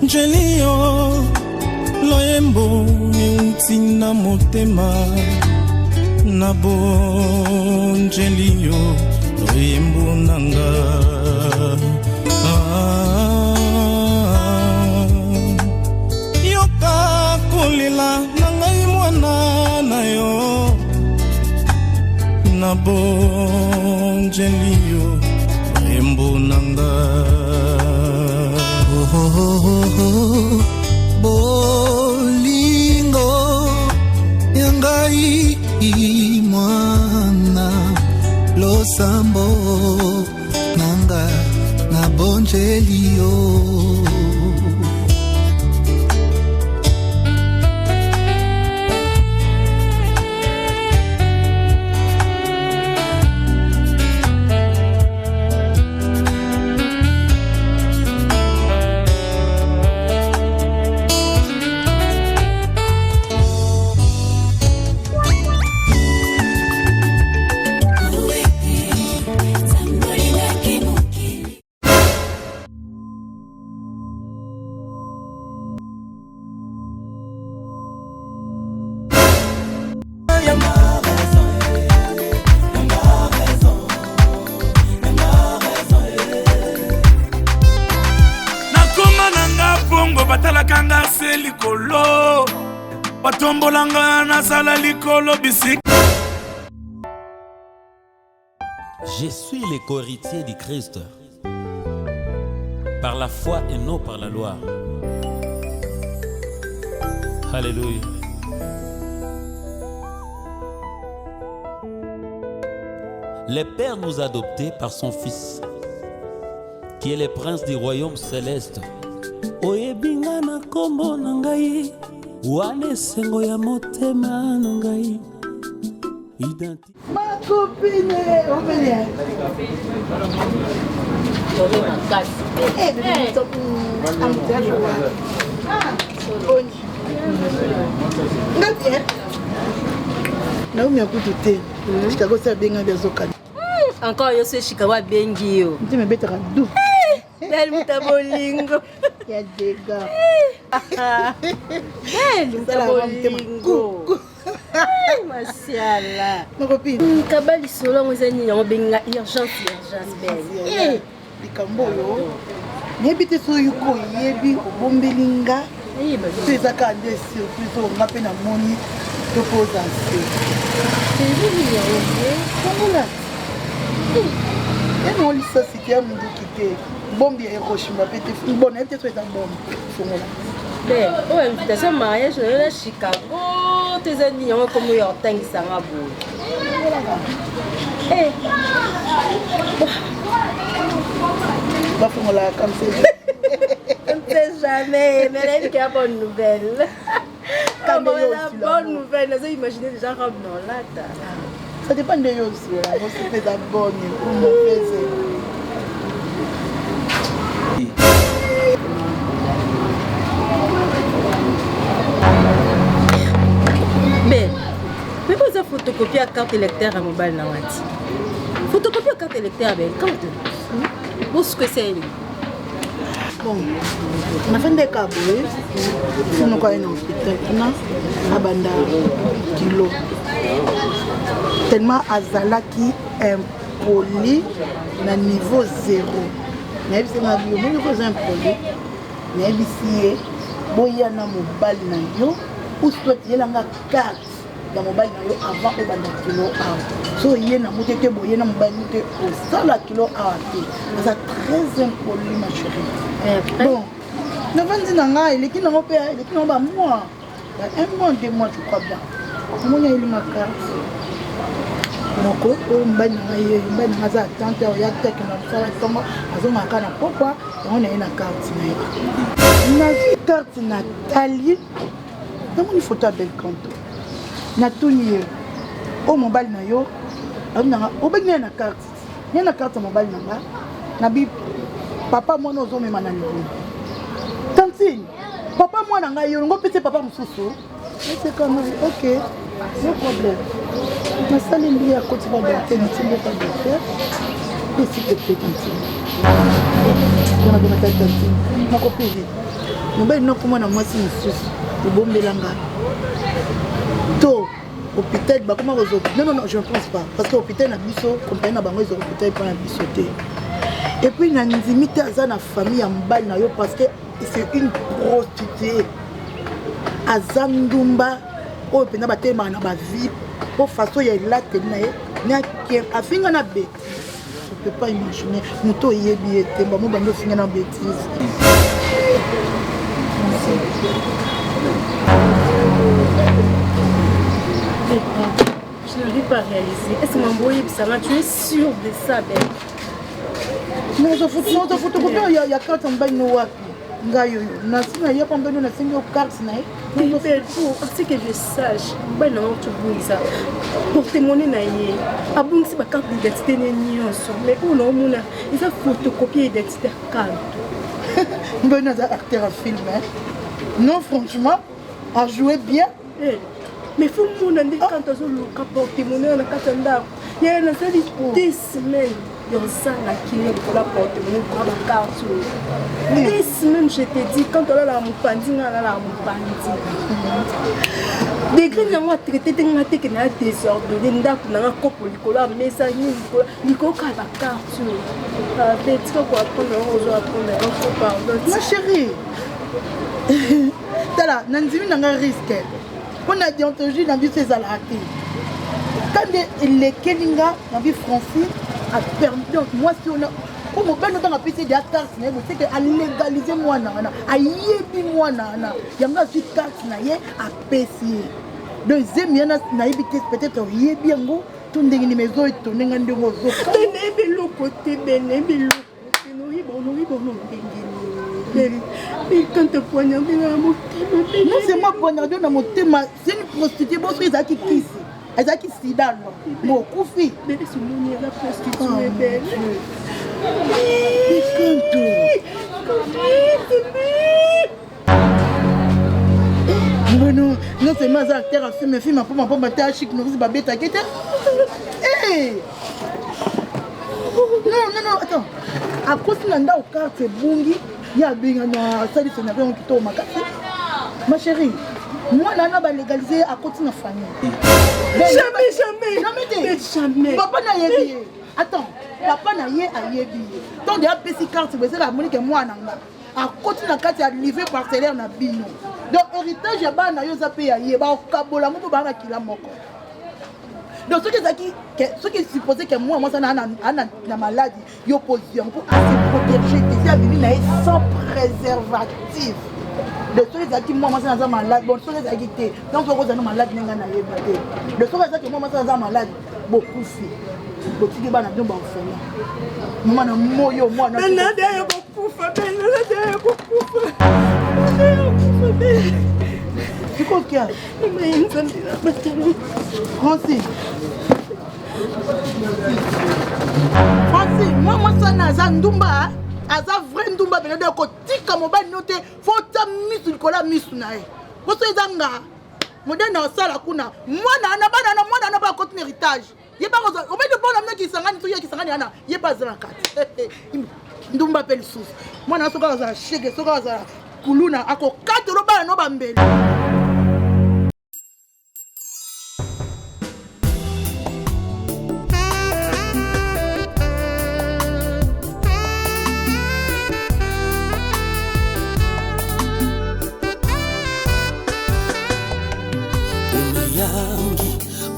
Jelio loyembo miutina motema nabo jelio loyembo nanga yoka kolela nanga imwana na yo nabo jelio loyembo nanga bolingo yangai mwana losambo nanga na bonjelio batalakanga se likolo batombolanga na sala likolo bisik. Je suis le co-héritier du Christ par la foi et non par la loi. Alléluia. Le Père nous a adoptés par son Fils, qui est le prince du royaume céleste. Oyebinga na kombo na ngai wane sengo ya motema na ngai ma copine omelia Naomi akutu te Chicago sa benga biazoka encore yo se Chicago bengi yo ndi me betaka du belle mutabolingo ya dega belle mutabolingo masiala ma copine kabali solo ngozani yango benga urgence belle likambo yo yebi te so yuko yebi obombelinga ezaka nde surprise oyo nga mpe namoni topoza se eno lisasi te ya munduki te bombi ya eroshimba mpe te bona yebi te so eza bombi fongola oyo invitation mariage na yo na Chicago tezani yango komo yo otangisanga boye bafongola comme ça. On ne sait jamais, mais elle a une bonne nouvelle. Quand la bonne nouvelle, vous imaginez déjà comme non là. Ça dépend de vous aussi. Vous faites la bonne ou mauvaise. Mais vous avez photocopié la carte électeur à mobile Nawati. Photocopie la carte électeur avec quand où est-ce que c'est? Bon, on a fait des câbles. On a fait un hôpital. On a banda kilo. Tellement azala qui impoli na niveau 0. Mais c'est ma vie. Moi, je fais un produit. Mais ici, boya na mobile na yo. Ou soit il y a une carte. Dans mobile na yo avant au banda kilo A. So il y a na motete boya na mobile motete au sala kilo A. C'est très impoli ma chérie. Bon, le 20 nanga il est qui n'a pas payé, il est qui n'a pas mois. Un mois, 2 mois, je crois bien. Moi il y a eu ma carte. moko oyo mobali na nga aza atante oya teke na mosala ntongo azomaka na pokwa yango na ye na karte na ye nazwi karte Nathalie namoni foto ya Belcanto natuni ye oyo mobali na yo abinanga obengi naye na karte ye na karte ya mobali na nga nabi papa mwana ozomema na libumu tantine papa mwana ngai yo ngo pete papa mosusu esekama ok no problème nasali mbi ya koti ba docteur ntimbe ba docteur esi pepe tantine wana bonaka tantine moko peze mobali nokomona mwasi mosusu ebombelanga to hôpital bakoma kozo non je ne pense pas parce que hôpital na biso compagnie na bango ezo hôpital pa na biso te et puis na ndimi te aza na famille ya mobali na yo parce que c'est une prostituée aza ndumba oyo mpenza batelemaka na bavie po façon ya elateli na ye nake afinga na bêtise je peux pas imaginer moto oyebi ete mbamo bando ofinga na bêtise Je n'arrive pas à réaliser. Est-ce que Mamboye Bissama, tu es sûre de ça, Ben? Non, je photocopie, il y a carte en bas de nous. Il y a pas de nous, il y a carte. C'est que je sache, ben non, tu bouilles ça. Pour témoigner, à bon, c'est ma carte d'identité, mais où non, il faut photocopier l'identité carte. Ben, on a acteur à film. Non, franchement, à jouer bien. Mais il faut que nous ayons quand on a porté mon nom, il y a 10 semaines. Il y a ça qui est pour la porte, pour la carte. 10 semaines, je te dis, quand on a la moupandi, on a la moupandi. Des grilles, on a traité des matés qui ont désordonné, on a un cop pour Nicolas, mais ça, Nicolas a la carte. Peut-être qu'on va prendre un pardon. Ma chérie, tala, Nandimi n'a pas risque. On a déontologie dans ces alaratés. Quand les Kelinga, dans la Francine, a permis, donc moi si on a, comme on peut nous donner un petit carte, c'est qu'à légaliser moi, à yébi moi, il y a une carte à PCA. Deuxième, il y a peut-être yébi en gros, tout le monde est maison et tout le monde est maison. Béné, l'autre côté, béné, l'autre côté, et quand tu poignardes dans mon thème, non, c'est moi poignarder dans mon thème, c'est une prostituée, bon, c'est ça qui kisse. Elle a qui s'y donne. Mon koufi. Mais c'est mon la prostituée belle. Non, non, c'est ma acteur à film, film, pour ma pomme à chic, nous va bête à quitter. Non, attends. À cause de l'anda au carte, c'est bungi. Il y a bien un salut scénario qui tombe. Ma chérie, moi, je vais légaliser à côté de ma famille. Jamais. Papa n'a yébi. Attends, papa n'a yébi. Tant de petite carte, c'est la monnaie que moi, à côté de la carte, il y a livré parcellaire na bino. Donc, héritage, il y a pas na payé à yéba, au kabola, mon baba qui l'a moko. Donc, ceux qui supposaient que moi, ça n'a maladie, il y a opposition pour se protéger, c'est sans préservatif. De ceux qui moi, ça n'a malade, bon, ceux qui agité, donc, on a malade, n'a pas yéba. De ceux qui moi, ça n'a malade, beaucoup de filles. Beaucoup de gens n'ont pas fait. Moi, je moi, c'est quoi qu'il y a? Francis, moi, ça n'a pas ndumba. Aza vrai ndumba bele de ko tika mobile noté faut ta misu likola misu nae. Ko so ezanga. Modena osala kuna. Mwana na ba côté héritage. Yeba ko o be de bona meki sangani to yeki sangani ana. Yeba zala kati. Ndumba pe lisusu. Mwana soka za shege soka za kuluna ako katoro ba no bambele.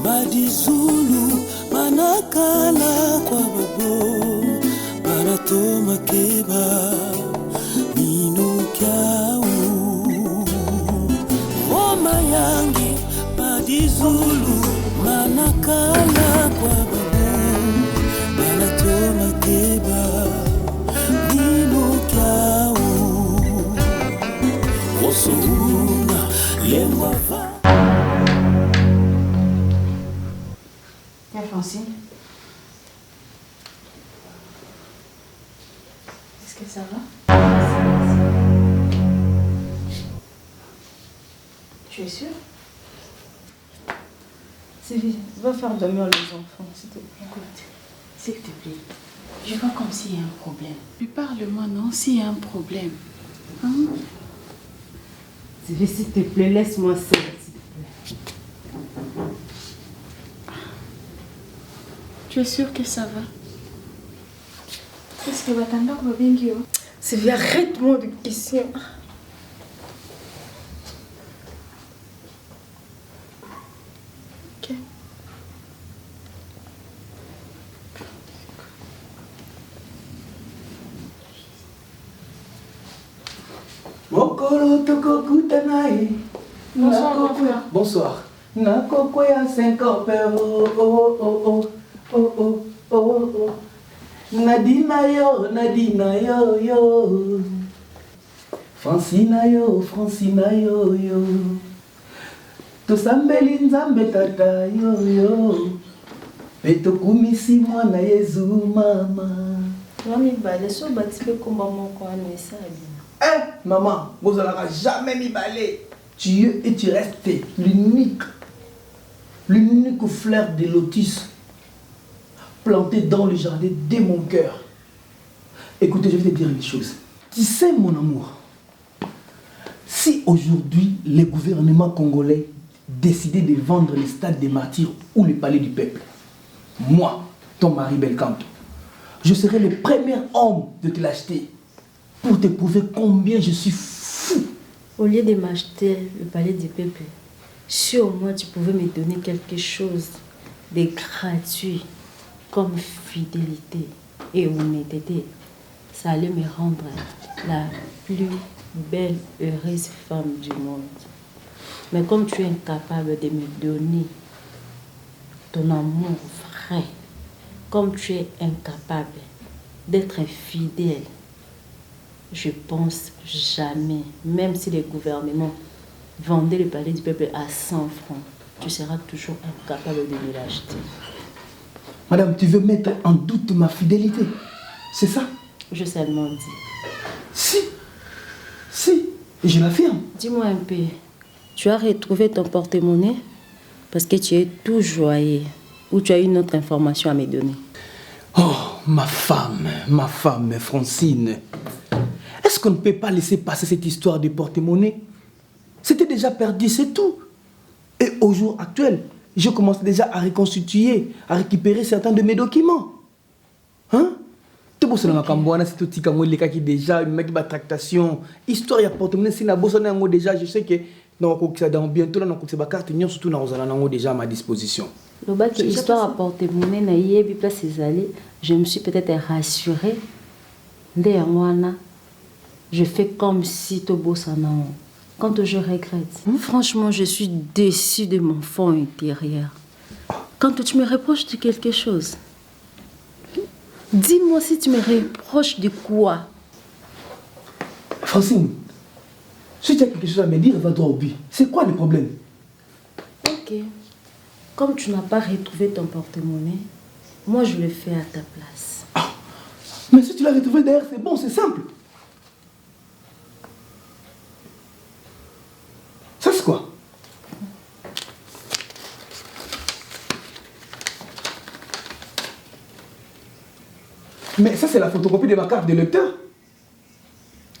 Madizulu manakala kwa babo banatoma keba nino kyau Oma yangi Madizulu manakala kwa babo Est-ce que ça va? Tu es sûre? Sylvie, va faire dormir les enfants, s'il te plaît. Écoute, s'il te plaît, je vois comme s'il y a un problème. Mais parle-moi, non, s'il y a un problème. Hein? Sylvie, s'il te plaît, laisse-moi seule, s'il te plaît. Tu es sûre que ça va? Qu'est-ce que va t'entendre bien, Guillaume? Sylvie, arrête-moi de questions. Ok. Mokolo toko kutanae. Bonsoir, mon frère. Bonsoir. Nakoko ya 50 oh oh oh oh oh oh oh. Nadina yo yo. Francina yo yo. Tosambeli nzambe tata yo yo. Petokumisi mwana Yesu mama. Mami, so batipe komba moko wana esali. Eh, maman, vous n'aurez jamais mis balai. Tu es et tu restes l'unique fleur de lotus planté dans le jardin de mon cœur. Écoutez, je vais te dire une chose. Tu sais, mon amour, si aujourd'hui le gouvernement congolais décidait de vendre le stade des martyrs ou le palais du peuple, moi, ton mari Belcanto, je serai le premier homme de te l'acheter pour te prouver combien je suis fou. Au lieu de m'acheter le palais du peuple, si au moins tu pouvais me donner quelque chose de gratuit, comme fidélité et honnêteté, ça allait me rendre la plus belle, heureuse femme du monde. Mais comme tu es incapable de me donner ton amour vrai, comme tu es incapable d'être fidèle, je pense jamais, même si le gouvernement vendait le palais du peuple à 100 francs, tu seras toujours incapable de me l'acheter. Madame, tu veux mettre en doute ma fidélité? C'est ça? Je seulement dis. Si, et je l'affirme. Dis-moi un peu, tu as retrouvé ton porte-monnaie parce que tu es tout joyeux ou tu as une autre information à me donner? Oh, ma femme, Francine. Est-ce qu'on ne peut pas laisser passer cette histoire de porte-monnaie? C'était déjà perdu, c'est tout. Et au jour actuel, je commence déjà à reconstituer, à récupérer certains de mes documents. Hein? Tout ça, c'est tout qui déjà une mec tractation. Histoire de porte-monnaie, si on déjà, je sais que dans bientôt, on a carte, surtout dans déjà à ma disposition. Le bac histoire à porte-monnaie, je me suis peut-être rassurée. Je fais comme si tu bosses en haut. Quand je regrette. Franchement, je suis déçue de mon fond intérieur. Quand tu me reproches de quelque chose, dis-moi si tu me reproches de quoi. Francine, si tu as quelque chose à me dire, va droit au but. C'est quoi le problème? Ok. Comme tu n'as pas retrouvé ton porte-monnaie, moi je le fais à ta place. Ah, mais si tu l'as retrouvé derrière, c'est bon, c'est simple. Ça c'est quoi? Mais ça c'est la photocopie de ma carte de lecteur.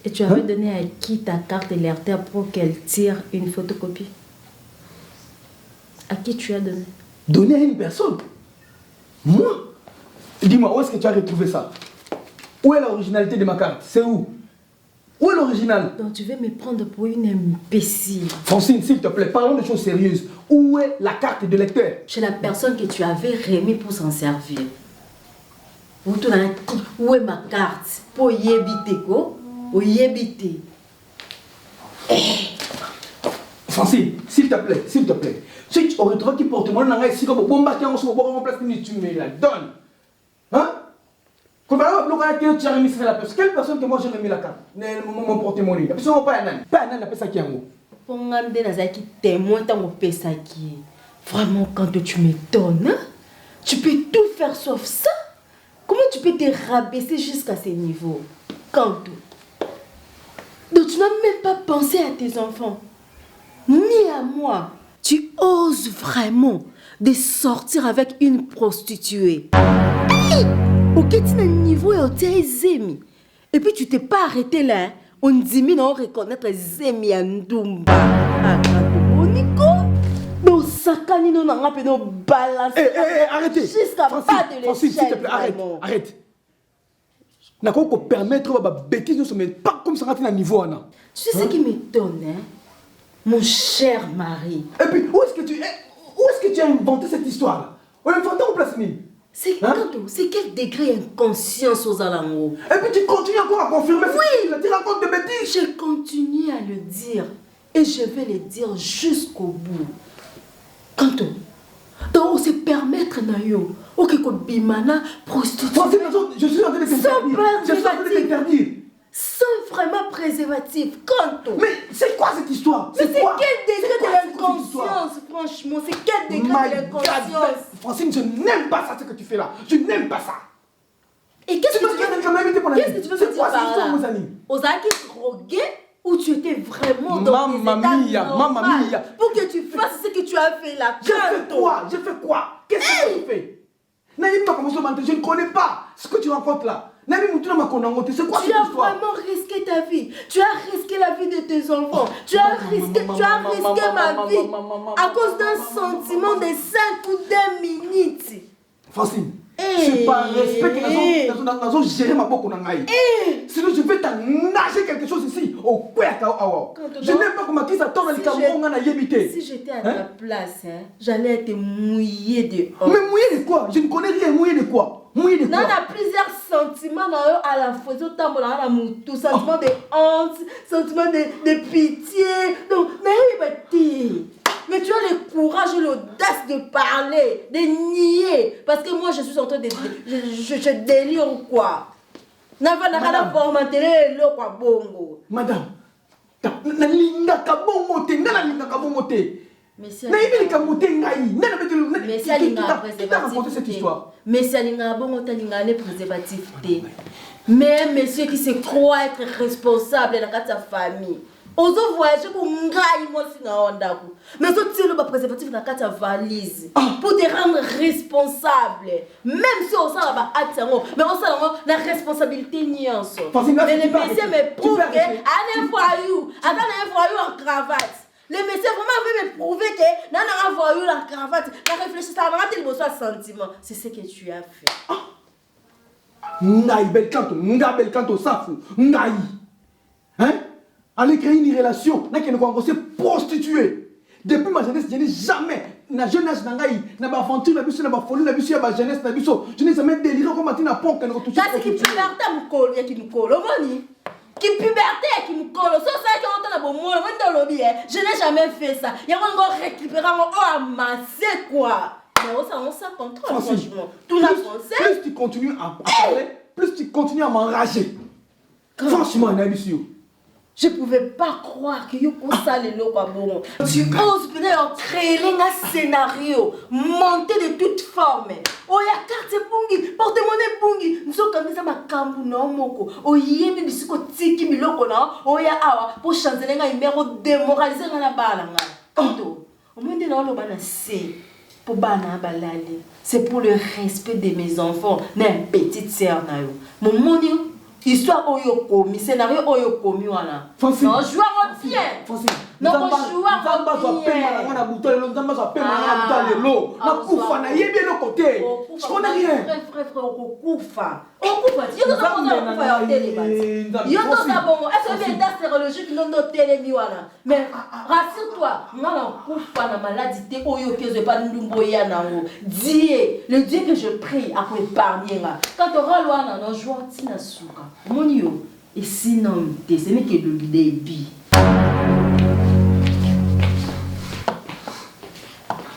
Et tu avais donné à qui ta carte de lecteur pour qu'elle tire une photocopie? À qui tu as donné? Donné à une personne? Moi? Dis-moi, où est-ce que tu as retrouvé ça? Où est l'originalité de ma carte? C'est où? Où est l'original? Donc tu veux me prendre pour une imbécile. Francine, s'il te plaît, parlons de choses sérieuses. Où est la carte de lecteur? Chez la personne que tu avais remis pour s'en servir. Où est ma carte? Pour y habiter quoi? Pour y habiter. Francine, s'il te plaît. Si tu aurais trouvé qui porte mon nom, si tu me la donnes. Hein? Quelle personne que moi j'ai remis la carte? Mon porte-monnaie. Pas un appelle ça qui est en haut. Vraiment, quand tu m'étonnes, tu peux tout faire sauf ça. Comment tu peux te rabaisser jusqu'à ce niveau? Kanto. Donc tu n'as même pas pensé à tes enfants, ni à moi. Tu oses vraiment de sortir avec une prostituée. Ok, tu as un niveau et tes amis. Et puis tu t'es pas arrêté là. Hein? On dit mais on reconnaître les amis à Ndumba. Mais sakani non n'a pas de balance. Arrêtez. Jusqu'à pas de l'échelle. S'il te plaît, arrête. N'a pas permettre de bêtises, mais pas comme ça à un niveau. Tu sais ce qui m'étonne, hein? Mon cher mari. Et puis, où est-ce que tu as inventé cette histoire-là? On l'a inventé en place, c'est quel degré d'inconscience aux alentours? Et puis tu continues encore à confirmer. Oui, tu racontes des bêtises. Je continue à le dire. Et je vais le dire jusqu'au bout. Kanto, donc on se permettre nayo, ok, bimana prostituée. Je suis en train de t'interdire. Sans vraiment préservatif, Kanto. Mais c'est quoi cette histoire? Mais c'est quel degré de l'inconscience, franchement? C'est quel degré de l'inconscience? Francine, je n'aime pas ça, ce que tu fais là. Je n'aime pas ça. Et qu'est-ce que tu veux me dire par là? Ozaki drogué ou tu étais vraiment dans tes états normaux pour que tu fasses ce que tu as fait là? J'ai fait quoi? Qu'est-ce que tu fais? Je ne connais pas ce que tu racontes là. C'est quoi tu as vraiment risqué ta vie. Tu as risqué la vie de tes enfants. Tu as risqué ma vie à cause d'un sentiment de 5 ou 2 minutes. Francine, c'est pas un respect que nous avons géré ma boque. Sinon je vais t'en nager quelque chose ici. Je n'aime pas comment ça tourne les camerounais à Yébité. Si j'étais à ta place, j'allais être mouillée de honte. Mais mouillée de quoi? Je ne connais rien. Mouillée de quoi? On a plusieurs sentiments à la fois. Sentiment de honte, sentiment de pitié. Donc, mais tu as le courage et l'audace de parler, de nier. Parce que moi, je suis en train de... Je délire ou quoi? Madame, mais si préservatif. Mais monsieur qui se croit être responsable dans sa famille. Ozo voyager pour ngai moi si na onda ku. Mais so tilo ba préservatif na kata valise pour te rendre responsable. Même si on sala ba atango, mais on sala la responsabilité nyonso. Mais le monsieur me prouve que un voyou, un voyou en cravate. Le monsieur vraiment veut me prouver que non un voyou en cravate, la réfléchissant avant de besoin sentiment. C'est ce que tu as fait. Ngai bel canto ça fou. Ngai. Hein? Aller créer une relation, on s'est prostitué. Depuis ma jeunesse, je n'ai jamais, na jeunesse n'angai, na ba aventure, na biso, na ba folie, na biso, na ba jeunesse, na biso. Je n'ai jamais déliré comme matin à pont quand on touche. Ça c'est qui puberté me colle, qui me colle, moni. Qui puberté qui me colle. Ça ça qui on t'a bon moi, on dans lobby. Je n'ai jamais fait ça. Il y a encore récupérer, amasser quoi. Mais on ça contrôle franchement. Tout la français. Plus tu continues à parler, plus tu continues à m'enrager. Franchement, Nabisio. Je ne pouvais pas croire que tu as le loco. Tu oses peut-être créer un scénario, monter de toutes formes. Oh, il y a carte bungi, porte-monnaie bungi. Nous sommes comme ça, ma cambu non moko. Oh, il y a des psycho tiki miloko na. Oh, il y a awa pour changer un numéro démoralisé dans la balle. Kanto, au moins de l'eau bana c'est pour bana balali. C'est pour le respect de mes enfants, mais petite sœur na yo. Mon moni. Histoire oyo komi, scénario oyo komi wana. Non, joueur bien. Non, joueur bien. Je connais rien. Frère, okufa. Yo to ça okufa ya télé. Yo to ça bon, est-ce que l'état sérologique non no télé mi wana. Mais rassure-toi, moi okufa na maladie oyo que je pas ndumbo ya nango. Dieu, le Dieu que je prie a pour épargner là. Quand tu auras wana no joueur tina suka. Mon yo, et sinon, ce n'est que le débit.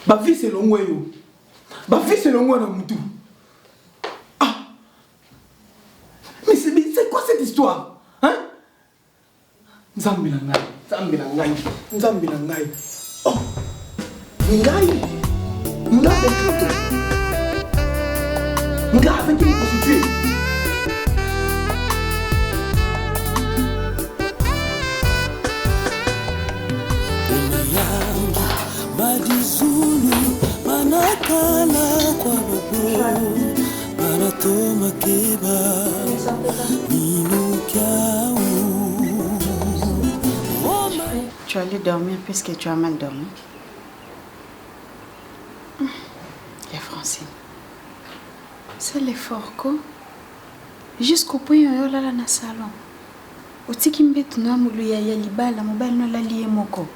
Ma vie c'est long yo. Ma vie c'est long na mutu. Ah. Mais c'est quoi cette histoire? Hein? Nzambi na ngai. Oh. Ngai avec une prostituée. Tu allais dormir puisque tu as mal dormi. Et Francine, c'est l'effort quoi. Jusqu'au point où on est dans le salon. Au tikimbe tu n'as moulu ya libala mobile no la lié moko.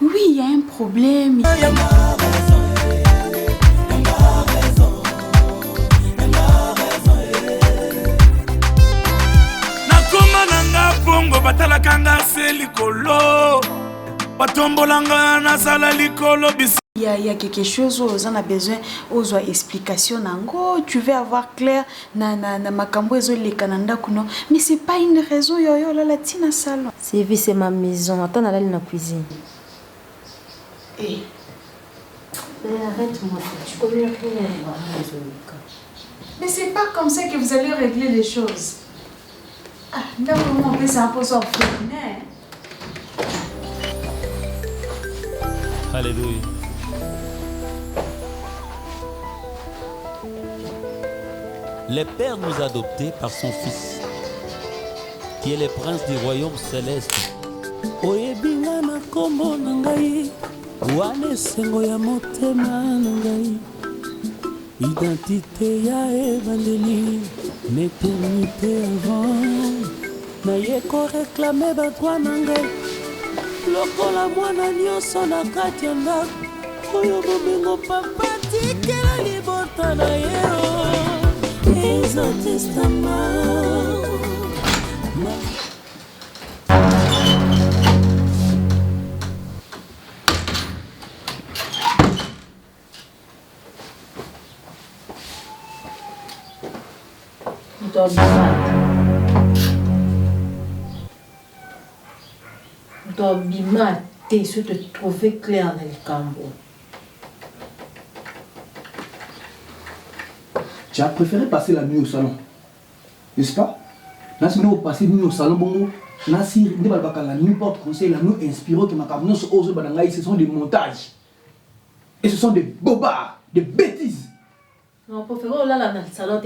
Oui, il y a un problème. Nakoma nanga pongo batala kanga selikolo. Batombolanga na sala likolo bisi. Il y a quelque chose où on a besoin aux explications nango tu veux avoir clair na makambo ezo le kananda kuno mais c'est pas une raison yo la tina salon. C'est ma maison, attends d'aller dans la cuisine. Eh arrête-moi, tu connais rien. Mais c'est pas comme ça que vous allez régler les choses. Ah, d'abord on peut s'imposer au féminin. Alléluia. Le Père nous a adoptés par son Fils, qui est le prince du royaume céleste. Oyebinga na kombo na ngai, wana esengo ya motema na ngai. Identité ya évangélie, l'éternité avant. Naye ko réclamer badroit na ngai. Lokola mwana nyonso na kati ya ndako, oyo bomengo papa tikela libota na ye. Bima, t'es sûr de trouver clair dans le cambo. Tu as préféré passer la nuit au salon, n'est-ce pas? Là, si nous passons la nuit au salon, bon, là, si nous avons la nuit porte conseil, la nuit inspirée que ma caméra se ose, ce sont des montages. Et ce sont des bobards, des bêtises. Non, pour faire là, dans le salon,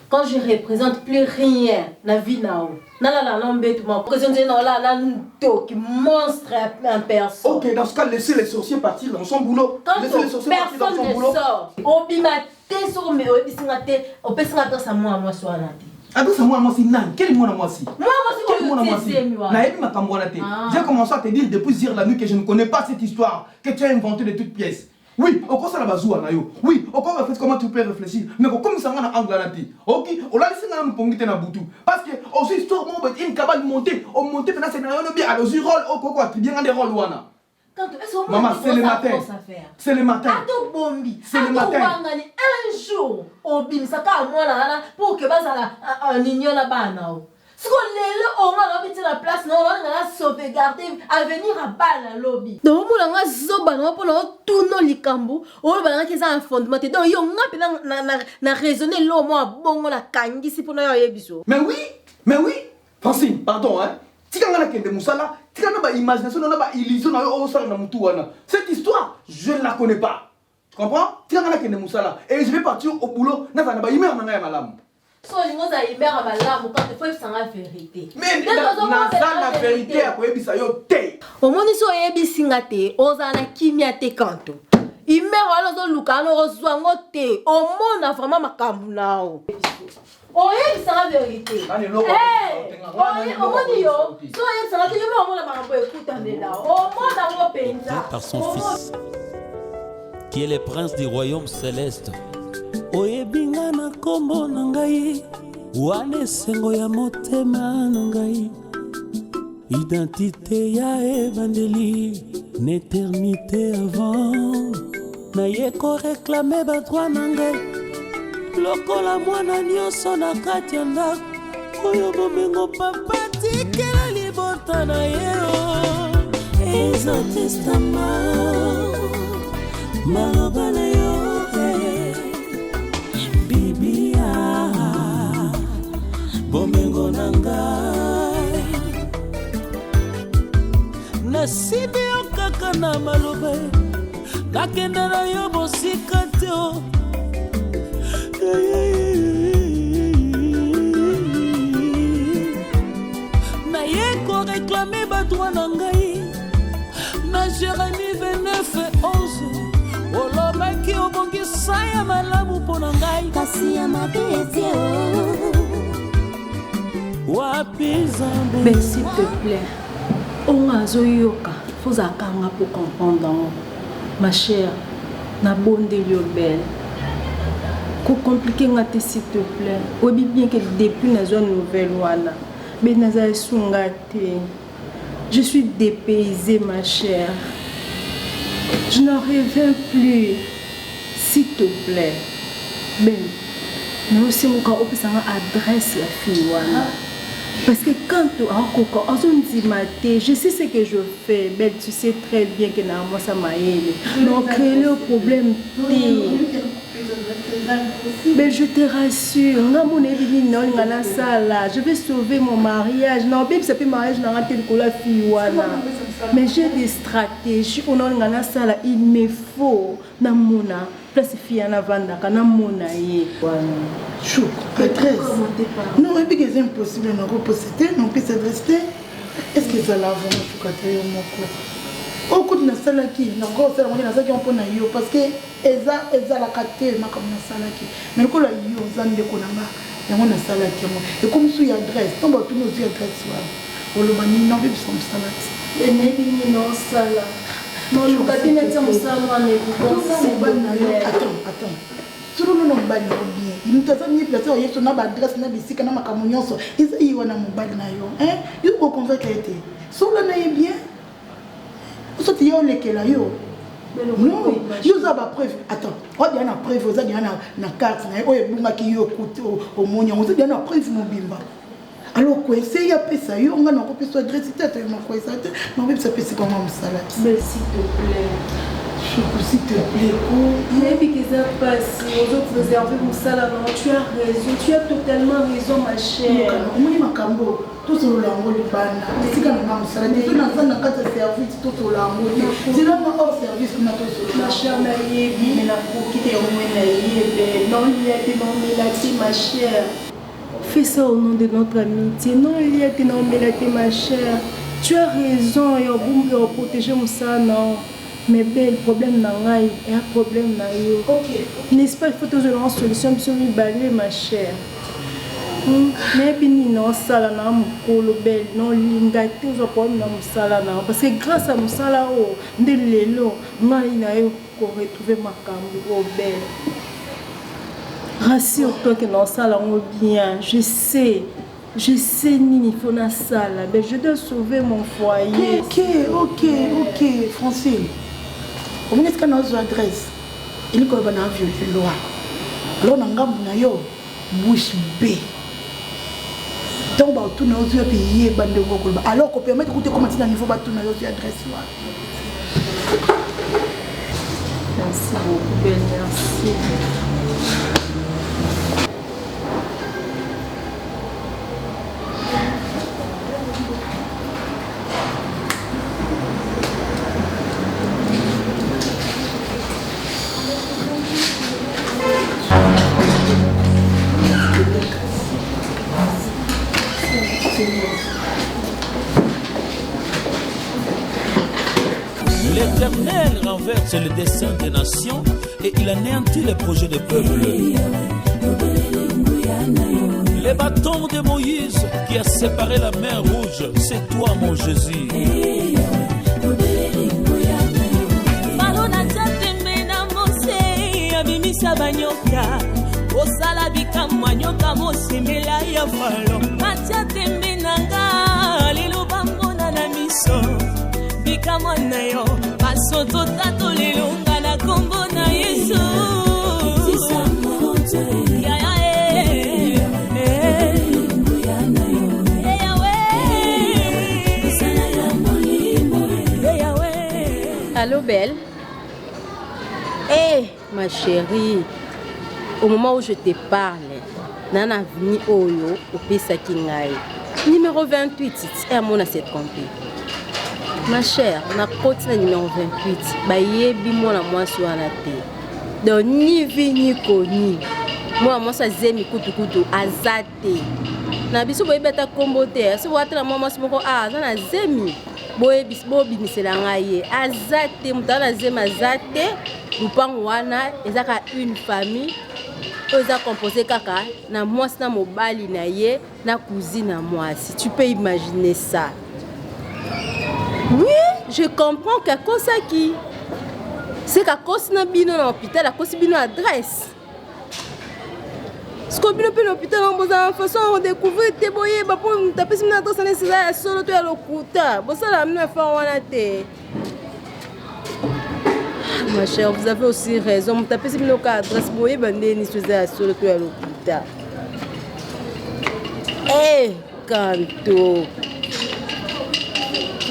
quand je représente plus rien dans la vie, qui monstre en personne. Ok, dans ce cas, laissez les sorciers partir dans son boulot. Laissez les sorciers partir dans son boulot. J'ai commencé à te dire depuis hier la nuit que je ne connais pas cette histoire que tu as inventée de toutes pièces. Oui, au ça la bazoua na yo. Oui, au quoi comment tu peux réfléchir. Mais comme ça on a anglanati. OK, on l'a laissé na mpongite na butu parce que aussi histoire mon une cabane montée, on monter maintenant c'est na yo bien alors rôle au quoi tu bien des rôles wana. Maman, c'est le matin. C'est le matin. C'est le matin. Un jour, au bim ça ka moi là pour que bazala un ignon là bas na. Si on a mis la place, on a sauvegarder avenir à bas lobby. Donc on a zoba non pour tout nos likambu. On a qui ça un fondement. Donc on a na raisonner l'homme bon la kangi si pour nous yebiso. Mais oui. Francine, pardon hein. Tikanga kende musala, tikanga ba imagination, na ba illusion na yo osala na mutu wana. Cette histoire, je ne la connais pas. Tu comprends? Tikanga kende musala et je vais partir au boulot na ba imer na ya malamu. So les mots à Iber à Malam, quand il faut savoir la vérité. Mais la vérité à quoi ebisa yo te. Au moment où so ebisingate, ozana kimia te kanto. Imer wala zo luka no ozwango te. Au monde a vraiment makambu nao. Oh ebisa la vérité. Au monde yo, so ebisa la vérité, au monde a makambu écoute là. Au monde a penza. Par son Fils, qui est le prince du royaume céleste. Oyebinga na kombo na ngai, wana esengo ya motema na ngai. Identité ya évangélie, l'éternité avant. Naye ko réclamer badroit na ngai. Lokola mwana nyonso na kati ya ndako, oyo bomengo papa tikela libota na ye. Eza testament, maloba na yo. Bomengo na ngai nasibi yo kaka na maloba nakenda na yo bosika te naye koreklame badroit na ngai na Jérémie 29:11 olobaki obongisa ya malamu mpo na ngai kasi ya mabe etie wapi zambo. Ben s'il te plaît onga azoyoka fozalaka nga pour comprendre ma chère nabondeli yo belle compliqué nga te s'il te plaît oyebi bien que depuis nazwa nouvelle wana be naza esunga te. Je suis dépaysée ma chère, je n'en reviens plus s'il te plaît. Ben mais aussi mon cas opesanga adresse ya fille wana parce que quand tu as encore je sais ce que je fais. Ben tu sais très bien que na moi ça m'a aidé donc créer le problème. Mais je te rassure, je vais sauver mon mariage. Non, même ça peut mariage mais j'ai des stratégies. Il me faut namona place fille na vanda kana mona ye. Chou, maîtresse. Non, mais c'est impossible de reposer. Non, puis c'est resté. Est-ce que ça l'a vraiment choucaté au moko? Au coup de la salle qui, non, c'est la salle qui on peut naïo parce que eza la carte ma comme la salle qui. Mais quand la yo zande konanga, et on a salle qui moi. Et comme sous adresse, tombe tout nos adresse là. On le manie non bébé son salade. Et n'est non salle. Non, le cabinet est mon salon mais attends. Sur le nom bali bien. Il nous t'a mis place au yeso na adresse na bisika na makamu nyonso. Isa yi wana mobali na yo. Hein? Yo ko convaincre été. Sur le na bien. Vous êtes là, yo. Non, vous avez preuve. Attends, on a une preuve, vous avez une carte, vous avez une au monde, vous avez une preuve mobile. Alors, quoi, c'est un peu ça, on a un peu de adresse, mais ça peut se comment ça là. Mais s'il te plaît. S'il te plaît, mais puis que ça passe, aux autres réserver mon salaire, non, tu as raison, tu as totalement raison, ma chère. Tout ce lango le bana si kana na musala de na sana kata service tout lango c'est là hors service na to so ma chère na yebi mais la kokite au moins na yebe non il y a des noms mélati ma chère fais ça au nom de notre amitié non il y a des noms mélati ma chère tu as raison et au bout de protéger mon ça non mais belle problème na ngai et un problème na yo ok n'est-ce pas il faut toujours une solution sur lui balayer ma chère. Mais non sala na mukolo belle non linga te zo problème na musala na parce que grâce à musala o ndelelo ngai na yo ko retrouver makambo o belle. Rassure-toi que non sala on bien, je sais nini faut na sala mais je dois sauver mon foyer. OK Francine. On est quand nos adresse. Il ko bana violer loi. Lo na ngambu na yo bouche B. Donc, tout le monde a payé. Alors qu'on permet d'écouter comment il niveau tout le monde adresse. Merci beaucoup, belle, merci. L'Éternel renverse le dessein des nations et il anéantit les projets des peuples. Les bâtons de Moïse qui a séparé la mer Rouge, c'est toi mon Jésus. Kamwana yo basoto tato lelonga na kombo na Yesu Allô Belle? Eh ma chérie, au moment où je te parle, nana vini oyo opesa kingai. Numéro 28, c'est à mon assiette compris. Ma chère, ma côte na numéro 28, bayebi mona mwasi wana te. Donc ni vi ni koni. Moi ça zemi kutu azate. Na biso boye beta kombo te. So watela moi moko na zemi. Boye bisbo bimisela ngaye. Azate mutana zemi azate. Lupango wana ezaka une famille. Oza composé kaka na mwasi na mobali na ye na cousine na mwasi. Tu peux imaginer ça. Oui, je comprends que ça qui c'est qu'à cause na bino na hôpital, à cause bino adresse. Ce qu'on bino pe l'hôpital en besoin façon on découvrir te boyer ba pour taper sur adresse na c'est solo to ya lokuta. Bon ça la mna fa wana te. Ma chère, vous avez aussi raison. Vous tapez sur notre adresse, vous voyez, ni sur la solo to ya lokuta. Eh, Kanto.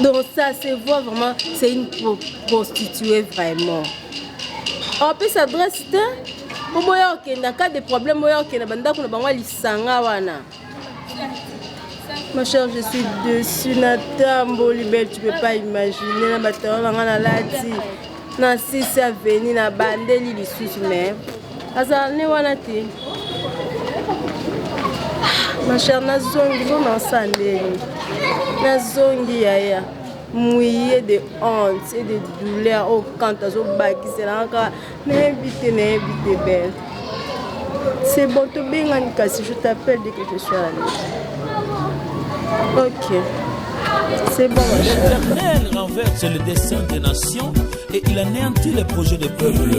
Donc ça, c'est vraiment, c'est une prostituée vraiment. On peut s'adresser, en cas de problème, ma chère, je suis dessus, Nathan Bolibel, tu peux pas imaginer, la bataille, la lati, na sisi aveni, na bandeli, les sous, mais, azalne wanati. Ma chère, na zongi, non, sandeli. Na zongi yaya mouillé de honte et de douleur au quand au baki c'est là encore n'invite belle. C'est bon to bien si je t'appelle dès que je suis à la maison. Ok. C'est bon. L'Éternel renverse le dessein des nations et il anéantit les projets des peuples.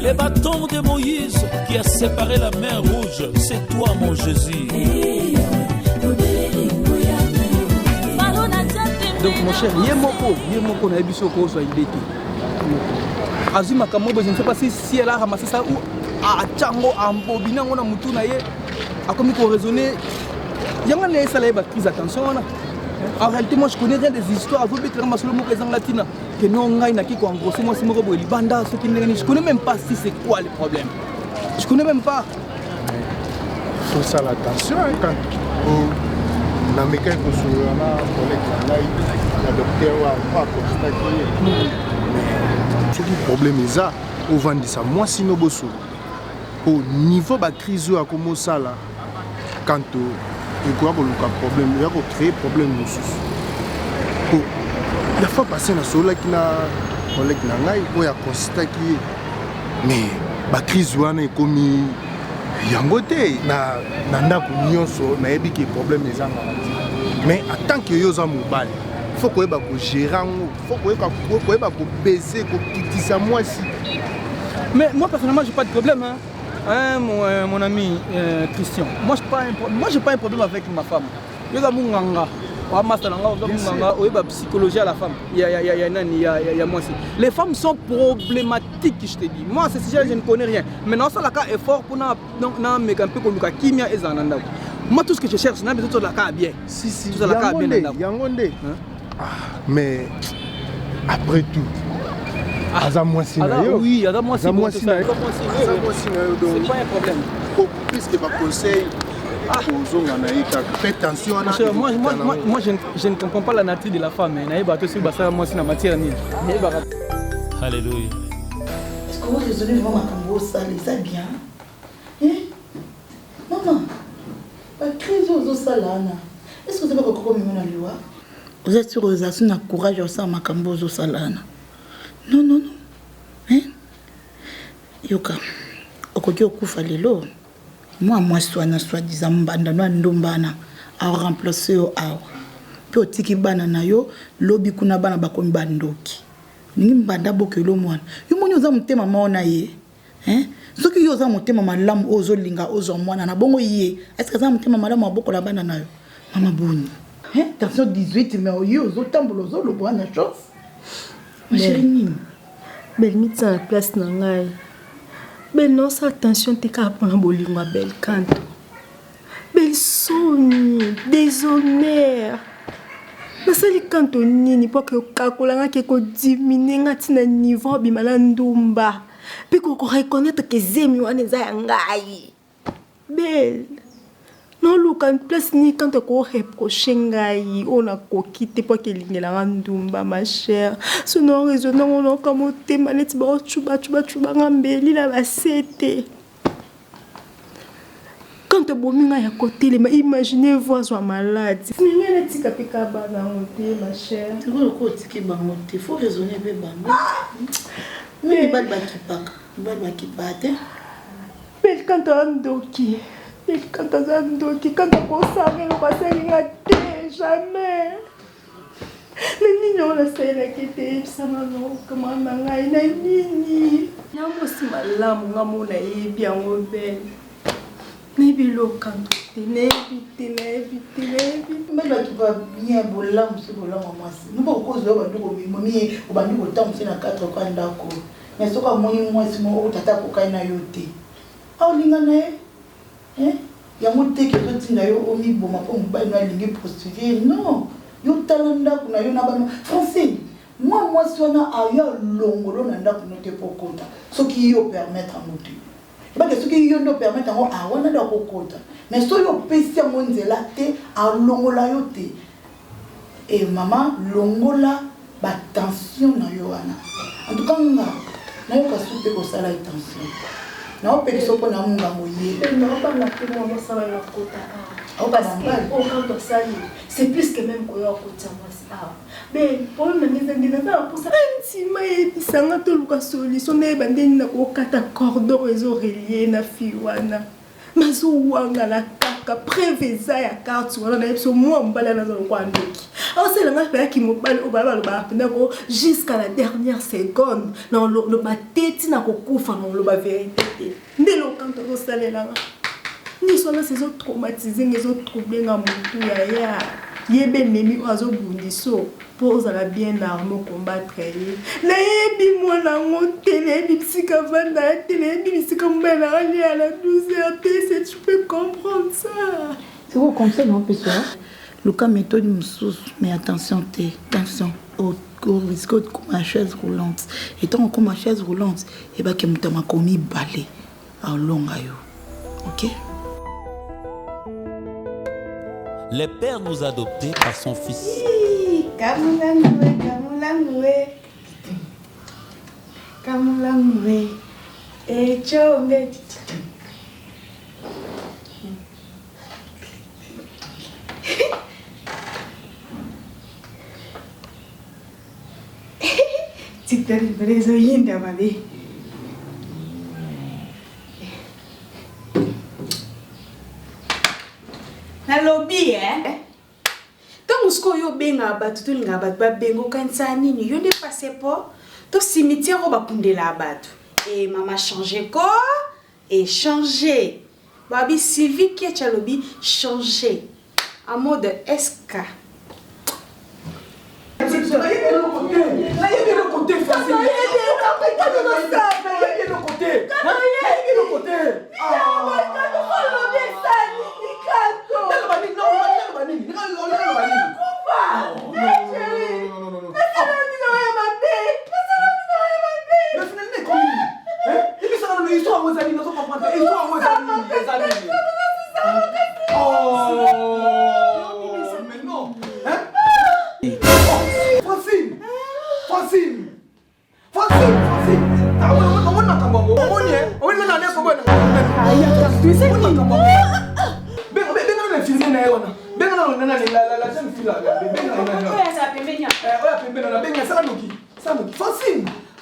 Les bâtons de Moïse qui a séparé la mer rouge, c'est toi mon Jésus. Donc mon cher, Yemoko na ebiso ko so ilete. Azuma Kamobo, je ne sais pas si elle a ramassé ça ou à Tchango, à Mbobina, on a moutou na ye. A comme il faut raisonner. Yanga ne ça la prise attention. En réalité, moi je connais rien des histoires. Vous mettez ramasser le mot que latina. Que non ngai na ki ko en gros, moi c'est mon robot libanda ce qui ne je connais même pas si c'est quoi le problème. Je connais même pas. Faut ça l'attention quand na meka ko so na collègue là la docteur wa constater ce qui problème ça au vendisa moi sino bosso au niveau ba crise a comme ça là quand il quoi le problème il y a créer problème nous la fois passée na sola qui na collègue na ngai ko ya constater mais ba crise wana ekomi yango te na ndako nyonso na yebi ki problème ezanga mais en tant que yoza mobali faut ko yeba ko gérer faut ko yeba ko baiser ko kitisa moi si mais moi personnellement j'ai pas de problème hein, mon ami Christian moi j'ai pas un problème avec ma femme yoza munganga wa master nga yoza munganga oyeba psychologie à la femme il y a moi aussi les femmes sont problématiques je te dis moi c'est si je ne connais rien maintenant ça la cas effort pour na me camper comme ka kimia ezananda moi tout ce que je cherche na besoin de la cas bien si tout la cas bien yangonde mais après tout Azamwasi oui, Azamwasi c'est pas un problème. Plus que ma conseil, faites attention à la moi je ne comprends pas la nature de la femme. Alléluia. Est-ce que vous raisonnez vraiment comme ça, ça bien? Maman, la crise aux salana. Est-ce que vous avez encore mis la loi? Vous êtes sûr que vous avez un courage au sein de Makambo aux salana? Non. Hein? Yoka, okoki okufa lelo. Moi soi-disant mbandana ndombana a remplacer yo awa. Pe otiki bana na yo lobi kuna bana bakomi bandoki. Ningi mbanda bokelo mwana. Yo moni oza mutema maona ye. Hein? Soki yo oza mutema malamu ozo linga ozo mwana na bongo ye. Est-ce que ça mutema malamu abokola bana na yo? Mama boni. Hein? Version 18 mais yo ozo tambola ozo lo bwana chose. Ma chérie, belle mise en place nangai. Belle non sa attention te ka prendre bolingo belle canto. Belle soni, déshonneur. Na sali canto nini pour que kakolanga ke ko diminuer ngati na niveau bimala ndumba. Puis ko reconnaître que zemi wana za ngai. Belle. Non, Luka, place ni quand tu as reproché ngai, on a quitté pour qu'il y ait la ndumba, ma chère. Ce non raisonnant, on a comme te manette, chuba, ngambeli la basete. Quand tu as à côté, imaginez voir son malade. Mais rien n'est pas capable de ma chère. Il faut raisonner avec Bamba. Mais il va qui batte. Mais quand tu as un doki. Et quand tu as un doki, quand tu as consacré le passé, il n'y a jamais. Les niños, la scène qui était, ça m'a dit, comment on a une nini. Il y a aussi ma lame, on a bien ouvert. Nebilo quand tu n'évites. Mais là, tu vas bien, bolam, c'est bolam, moi. Nous, pas cause de mamie, ou bandu au temps, c'est dans 4 coins d'accord. Mais ce qu'on moi, c'est mon tata pour qu'il n'aille yoté. Ah, on y en a, hein? Il y a mon thé qui est petit, d'ailleurs, au milieu, ma pomme, bah, il a ligue prostituée. Non, yo talanda, qu'on a eu là-bas. Français, moi, si on a ailleurs, l'ongolo, n'a pas noté pour compte. Ce qui y permettre à monter. Parce que ce qui nous permet à avoir un côté. Mais si on peut faire monter la tête, à l'ongola yote. Et maman, l'ongola, bah tension na yoana. En tout cas, on a pas soupe pour ça la tension. Non, on peut dire qu'on a mon gamoyer. Non, pas la plus moi ça va leur côté. C'est plus que même qu'on a côté moi. Mais pour le moment, pour ça, si mais ça n'a pas de solution. Mais bandine n'a aucun cordon réseau relié na fiwana. Mazouanga la kaka préveza ya carte wala na episo moi mbala na zo kwa ndoki. Alors c'est la mafia qui me parle au baba le ba jusqu'à la dernière seconde. Non le ba tête na kokufa non le ba vérité. Ndelo quand on s'allait là. Ni soit là ces autres traumatisés, les autres troublés dans mon tout ya. Yebe nemi ozo bundiso pose la bien armé combattre na yebi mwana ngotele bi psika vanda tele bi psika mbela ali à la 12h PC tu peux comprendre ça. C'est quoi comme ça non peut ça le cas méthode msous mais attention au risque de ma chaise roulante et tant que ma chaise roulante et ba que mutama komi balé en longa yo. OK. Le Père nous a adoptés par son Fils. Kamulamwe. Et chonge. Tikari preso yinda mabe. Na lobby tant que yo benga batu to linga batu ba bengo kanisa nini yo ne passé pas to cimetière ba pundela batu et maman changer quoi et changer babi Sylvie qui a lobby changer en mode SK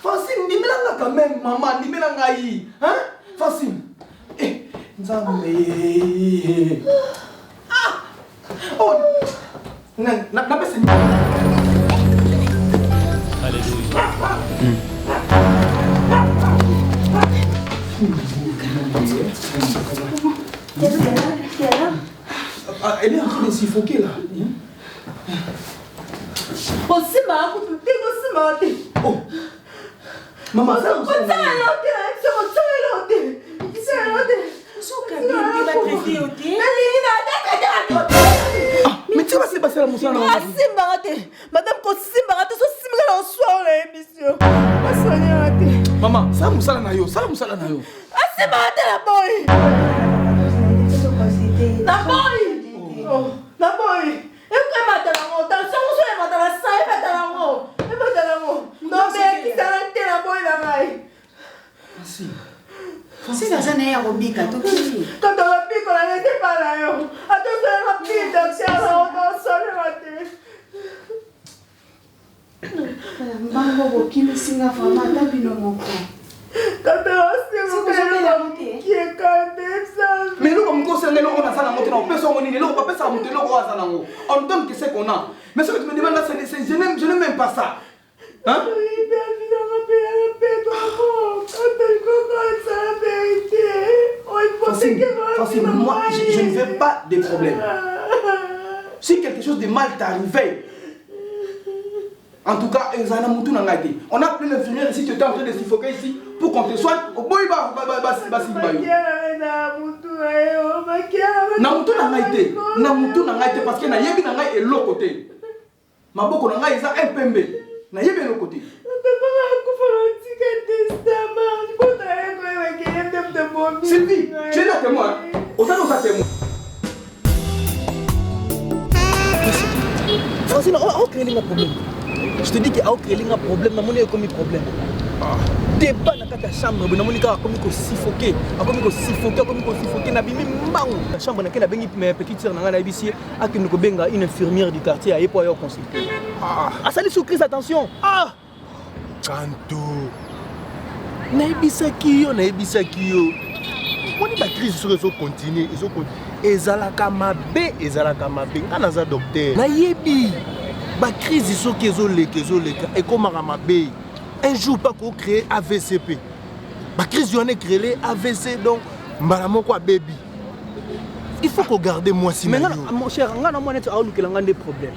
Francine, dis-moi quand même, maman, dis-moi hein? Francine. Eh, Nzambe. Ah! Oh! Na pesa ni. Alléluia. Elle est en train de suffoquer là. Oh! Maman, ça vous mais tu vas se passer la moussa. Madame, quand maman, ça moussa na yo, ça moussa na yo. la boy. Quand on va piquer, on n'était pas là. Attends, on va piquer, docteur, on va sonner. Mbango bokimi singa vraiment ata bino moko. Mais nous, comme nous sommes on a ça dans notre on peut s'en venir, on peut pas monter, on donne que c'est qu'on a. Mais ce que tu me demandes là, je n'aime même pas ça. Hein? Facile, moi, je ne veux pas de problème. Si quelque chose de mal t'arrivait, en tout cas, on a appelé l'infirmière ici, tu étais en train de suffoquer ici pour qu'on te soigne. Au bout, parce que na yebi na ngai elo côté. Maboko na ngai eza un pembe. Na yebi elo côté. Sylvie, tu es là témoin. Aux a témoin. Francine, on crée un problème. Je te dis qu'il y a un problème, mais il y a un problème. Débat dans ta chambre, il y a un suffoqué, la chambre dans laquelle mes petites sœurs une infirmière du quartier à pour consulter. Ah, ça les surprise, attention. Ah, Kanto. Naibisaki yo. On est la crise sur les continue, ezalaka mabe, ngana docteur. Nayebi. La crise isoki ezoleka ekomaka mabe. Un jour pas qu'on crée AVCP. La crise on est créé AVC donc mbala moko baby. Il faut qu'on garde moi si. Mais mon cher, ngana moi net a lukelanga des problèmes.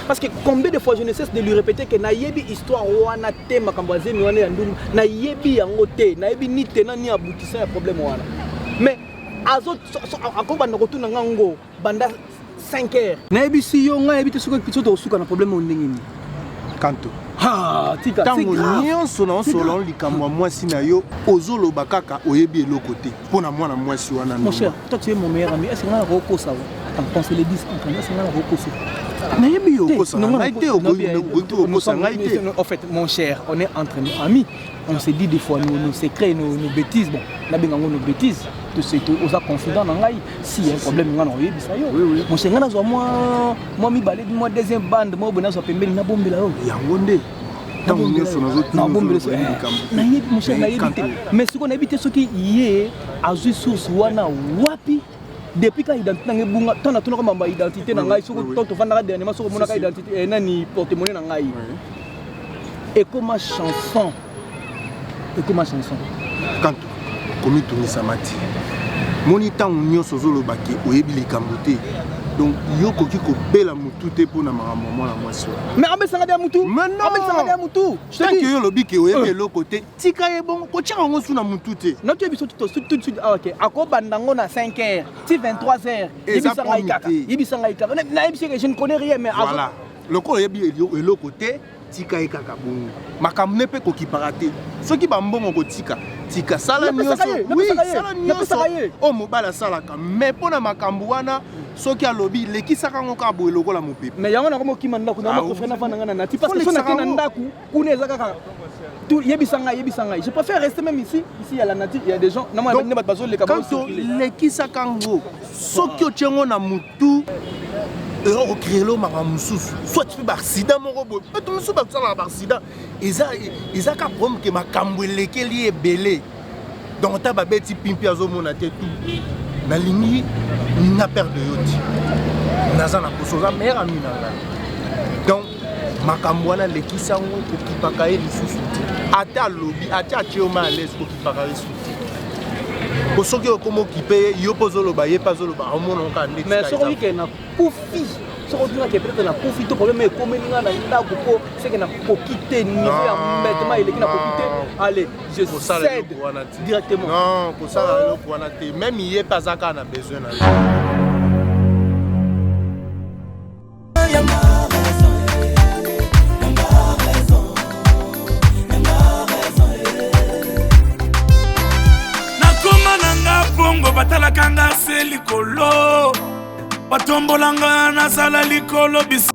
Parce que combien de fois je ne cesse de lui répéter que nayebi histoire wana te makambo azemi wana ya ndungu nayebi yango te nayebi ni tenant ni aboutissant ya problème wana. Mais azo encore banda kotuna ngango banda 5 heures. Nayebi si yo ngayebi te suka kitso suka na problème ondengini. Kanto. Ah, tika tango nyonso na solo likamwa mwasi na yo ozolo bakaka oyebi eloko te. Pona mwana mwasi wana. Mon cher, toi tu es mon meilleur ami. Est-ce que on a roko ça? Quand on se le dit, est-ce qu'on a roko ça? Nayebi yo ko ça. En fait, mon cher, on est entre nous amis. On se dit des fois nos secrets, nos bêtises. Bon, là ben nos bêtises. Tout ce que aux a confident dans ngai. Si y a un problème ngana oyebi ça yo. Mon cher ngana zo moi mi balé moi deuxième bande moi bona zo pembeli na bombe la yo. Yango nde. Tango nyonso nazo na bombe so. Na yebi mon cher na yebi. Mais ce qu'on a évité ce qui yé a juste source wana wapi. Depuis quand identité ngai bunga tona tona ko identité na ngai soko to fanda dernièrement soko mona ka identité nani porte-monnaie na ngai. Et comme chanson. Quand komi tuni samati. Moni tango nyonso zolobaki oyebi likambo te. Donc yo koki ko bela mutu te pona makambo na mwasi. Mais abesanga dia mutu. Abesanga dia mutu. Tant que yo lobiki oyebi eloko te, tika ye bon ko tia ngo su na mutu te. Na tu biso tout de suite OK. Akoba ndango na 5 heures, si 23 heures. Yebisanga ikaka. Yebisanga ikaka. Na yebisi que je ne connais rien mais voilà. Le ko yebi eloko te. Tika ekaka bongo makamne pe ko kiparate soki bambongo ko tika sala nyonso oui sala nyonso o mobala sala ka mais pona makambu wana soki alobi lekisaka ngo ka boye lokola mopepe mais yango na ko mokima ndako na ko frena fana ngana nati parce que sona kina ndako kuna ezaka tout yebisanga je préfère rester même ici il y a la nature il y a des gens na moi ne pas bazo le kabo lekisaka ngo soki o tyengo na mutu on crée l'eau maramusus soit tu fais accident mon robot mais tout le monde ça va accident ils a qu'à problème que ma cambouille qui est belé donc ta babeti pimpi azo mona te tout na lingi na perte de yoti naza na posoza meilleur ami na donc ma cambouana le qui sango ko kipaka e lisusu ata lobby ata chioma à l'aise ko kipaka e lisusu pour ceux qui ont comment équipé, ils posent le bail, pas le bail, on monte en canne. Mais ce qu'on dit que na poufi, ce qu'on dit que peut-être na poufi, tout problème est comme il y a na beaucoup, c'est que na quitter niveau à maintenant il est na quitter. Allez, je cède directement. Non, pour ça là, pour anaté, même il est pas ça qu'on a besoin. batalakanga se likolo batombolanga na sala likolo bis